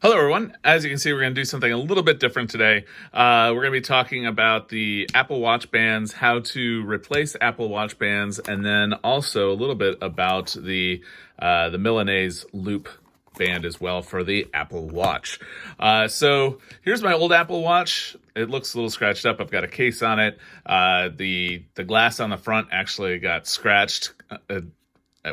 Hello, everyone. As you can see, we're going to do something a little bit different today. We're going to be talking about the Apple Watch bands, how to replace Apple Watch bands, and then also a little bit about the Milanese Loop Band as well for the Apple Watch. So here's my old Apple Watch. It looks a little scratched up. I've got a case on it. The glass on the front actually got scratched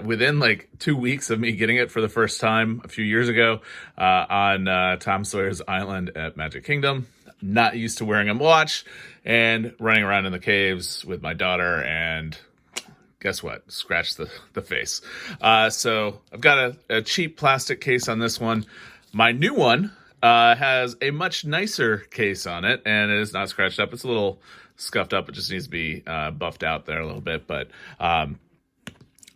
within like 2 weeks of me getting it for the first time a few years ago on Tom Sawyer's Island at Magic Kingdom. Not used to wearing a watch and running around in the caves with my daughter, and guess what? Scratched the face. So I've got a cheap plastic case on this one. My new one has a much nicer case on it, and it is not scratched up. It's a little scuffed up. It just needs to be buffed out there a little bit, but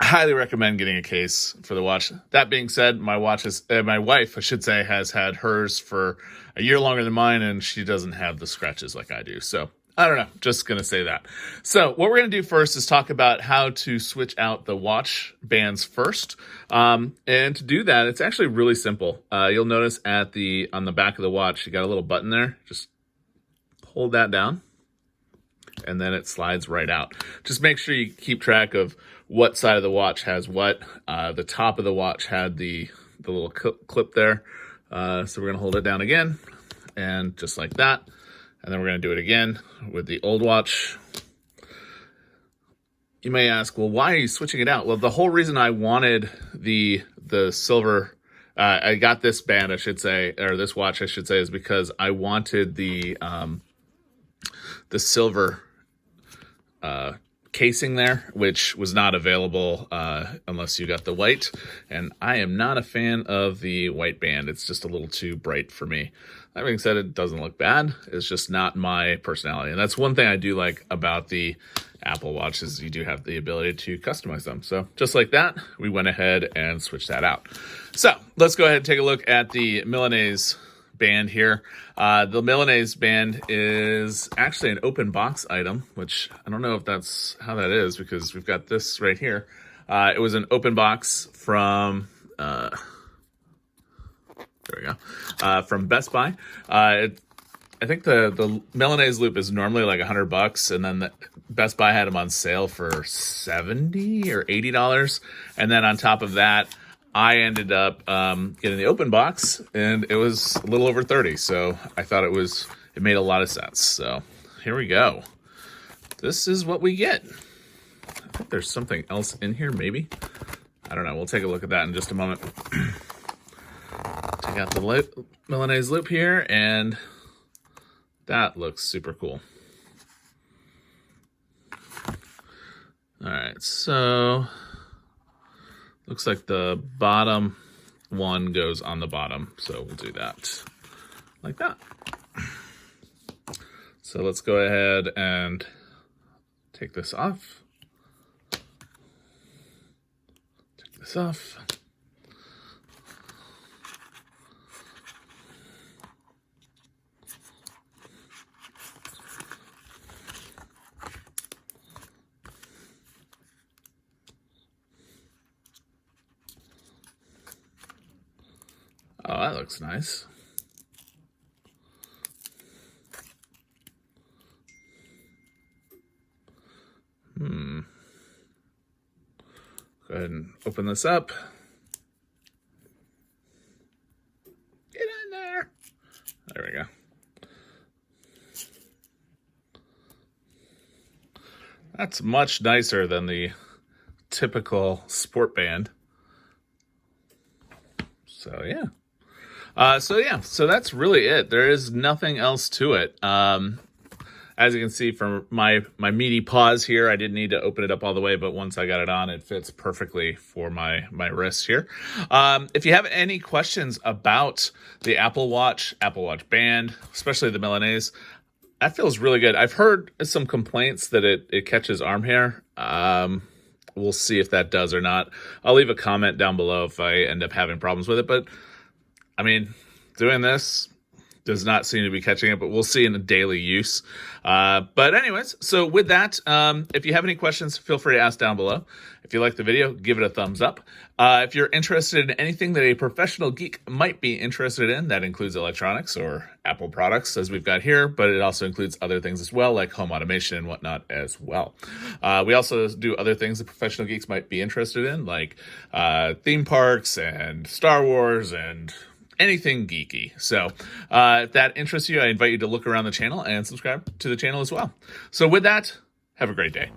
highly recommend getting a case for the watch. That being said, my wife, I should say, has had hers for a year longer than mine, and she doesn't have the scratches like I do. So I don't know, just going to say that. So what we're going to do first is talk about how to switch out the watch bands first. And to do that, it's actually really simple. You'll notice on the back of the watch, you got a little button there. Just hold that down, and then it slides right out. Just make sure you keep track of what side of the watch has what. The top of the watch had the little clip there. So we're going to hold it down again, and just like that. And then we're going to do it again with the old watch. You may ask, well, why are you switching it out? Well, the whole reason I wanted the silver, I got this band, I should say, or this watch, I should say, is because I wanted the silver casing there, which was not available unless you got the white, and I am not a fan of the white band. It's just a little too bright for me. That being said, it doesn't look bad. It's just not my personality, and that's one thing I do like about the Apple Watch is you do have the ability to customize them. So just like that, we went ahead and switched that out. So let's go ahead and take a look at the Milanese band here. The Milanese band is actually an open box item, which I don't know if that's how that is, because we've got this right here. It was an open box from from Best Buy. I think the Milanese Loop is normally like $100, and then Best Buy had them on sale for $70 or $80, and then on top of that, I ended up getting the open box, and it was a little over 30. So I thought it made a lot of sense. So here we go. This is what we get. I think there's something else in here, maybe. I don't know. We'll take a look at that in just a moment. Take out the Milanese Loop here, and that looks super cool. All right, so looks like the bottom one goes on the bottom, so we'll do that like that. So let's go ahead and take this off. Take this off. Oh, that looks nice. Go ahead and open this up. Get in there. There we go. That's much nicer than the typical sport band. So yeah. So that's really it. There is nothing else to it. As you can see from my meaty paws here, I didn't need to open it up all the way, but once I got it on, it fits perfectly for my wrist here. If you have any questions about the Apple Watch band, especially the Milanese, that feels really good. I've heard some complaints that it catches arm hair. We'll see if that does or not. I'll leave a comment down below if I end up having problems with it, but I mean, doing this, does not seem to be catching it, but we'll see in the daily use. But anyways, so with that, if you have any questions, feel free to ask down below. If you like the video, give it a thumbs up. If you're interested in anything that a professional geek might be interested in, that includes electronics or Apple products, as we've got here, but it also includes other things as well, like home automation and whatnot as well. We also do other things that professional geeks might be interested in, like theme parks and Star Wars and anything geeky. So if that interests you, I invite you to look around the channel and subscribe to the channel as well. So with that, have a great day.